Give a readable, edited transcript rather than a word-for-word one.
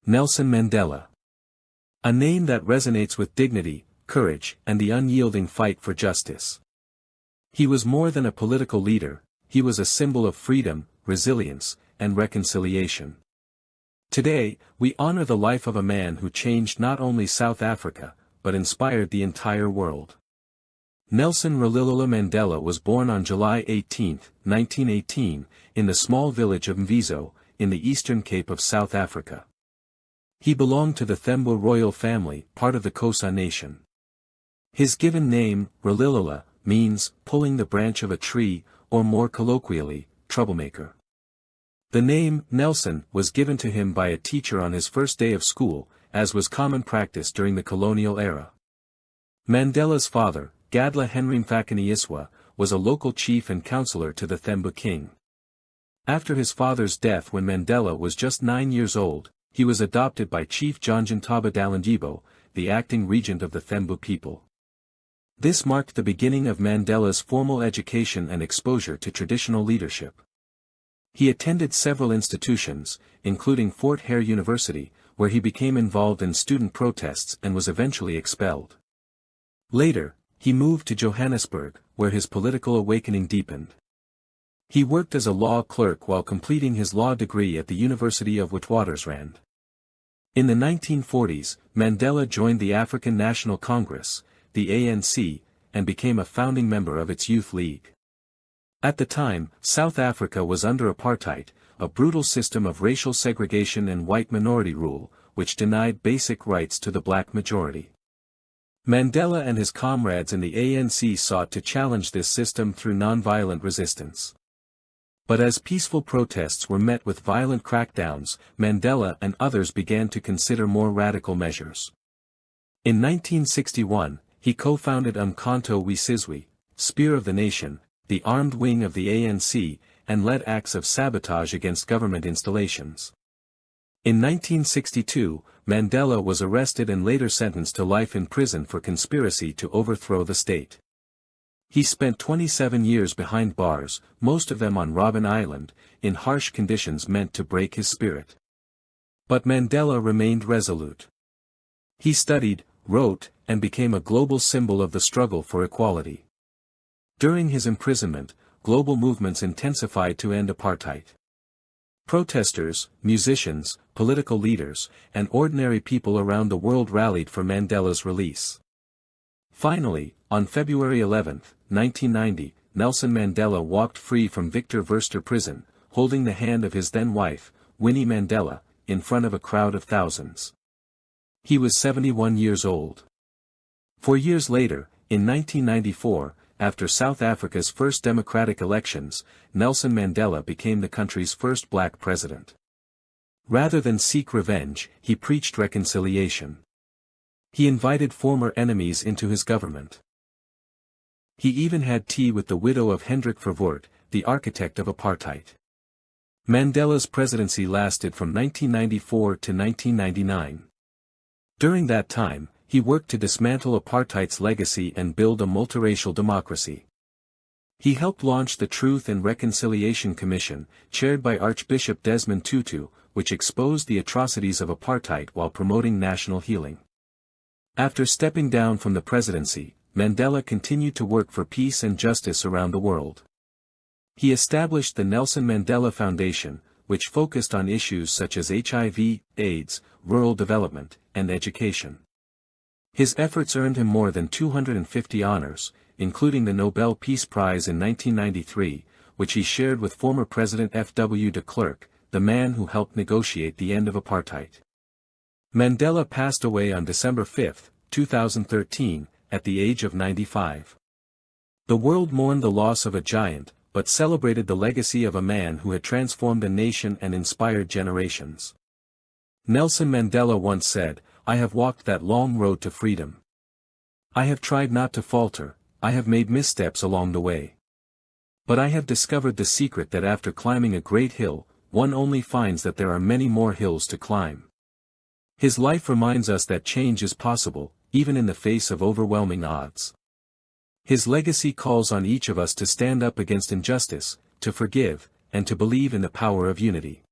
Nelson Mandela. A name that resonates with dignity, courage, and the unyielding fight for justice. He was more than a political leader, he was a symbol of freedom, resilience, and reconciliation. Today, we honor the life of a man who changed not only South Africa, but inspired the entire world. Nelson Rolihlahla Mandela was born on July 18, 1918, in the small village of Mvizo, in the Eastern Cape of South Africa. He belonged to the Thembu royal family, part of the Xhosa nation. His given name, Rolihlahla, means, pulling the branch of a tree, or more colloquially, troublemaker. The name, Nelson, was given to him by a teacher on his first day of school, as was common practice during the colonial era. Mandela's father, Gadla Henry Mfakani-Iswa, was a local chief and counselor to the Thembu king. After his father's death when Mandela was just 9 years old, he was adopted by Chief John Ntaba Dalindyebo, the acting regent of the Thembu people. This marked the beginning of Mandela's formal education and exposure to traditional leadership. He attended several institutions, including Fort Hare University, where he became involved in student protests and was eventually expelled. Later, he moved to Johannesburg, where his political awakening deepened. He worked as a law clerk while completing his law degree at the University of Witwatersrand. In the 1940s, Mandela joined the African National Congress, the ANC, and became a founding member of its Youth League. At the time, South Africa was under apartheid, a brutal system of racial segregation and white minority rule, which denied basic rights to the black majority. Mandela and his comrades in the ANC sought to challenge this system through nonviolent resistance. But as peaceful protests were met with violent crackdowns, Mandela and others began to consider more radical measures. In 1961, he co-founded Umkhonto we Sizwe, Spear of the Nation, the armed wing of the ANC, and led acts of sabotage against government installations. In 1962, Mandela was arrested and later sentenced to life in prison for conspiracy to overthrow the state. He spent 27 years behind bars, most of them on Robben Island, in harsh conditions meant to break his spirit. But Mandela remained resolute. He studied, wrote, and became a global symbol of the struggle for equality. During his imprisonment, global movements intensified to end apartheid. Protesters, musicians, political leaders, and ordinary people around the world rallied for Mandela's release. Finally, on February 11, 1990, Nelson Mandela walked free from Victor Verster prison, holding the hand of his then-wife, Winnie Mandela, in front of a crowd of thousands. He was 71 years old. 4 years later, in 1994, after South Africa's first democratic elections, Nelson Mandela became the country's first black president. Rather than seek revenge, he preached reconciliation. He invited former enemies into his government. He even had tea with the widow of Hendrik Verwoerd, the architect of apartheid. Mandela's presidency lasted from 1994 to 1999. During that time, he worked to dismantle apartheid's legacy and build a multiracial democracy. He helped launch the Truth and Reconciliation Commission, chaired by Archbishop Desmond Tutu, which exposed the atrocities of apartheid while promoting national healing. After stepping down from the presidency, Mandela continued to work for peace and justice around the world. He established the Nelson Mandela Foundation, which focused on issues such as HIV, AIDS, rural development, and education. His efforts earned him more than 250 honors, including the Nobel Peace Prize in 1993, which he shared with former President F.W. de Klerk, the man who helped negotiate the end of apartheid. Mandela passed away on December 5, 2013, at the age of 95. The world mourned the loss of a giant, but celebrated the legacy of a man who had transformed a nation and inspired generations. Nelson Mandela once said, "I have walked that long road to freedom. I have tried not to falter, I have made missteps along the way. But I have discovered the secret that after climbing a great hill, one only finds that there are many more hills to climb." His life reminds us that change is possible, even in the face of overwhelming odds. His legacy calls on each of us to stand up against injustice, to forgive, and to believe in the power of unity.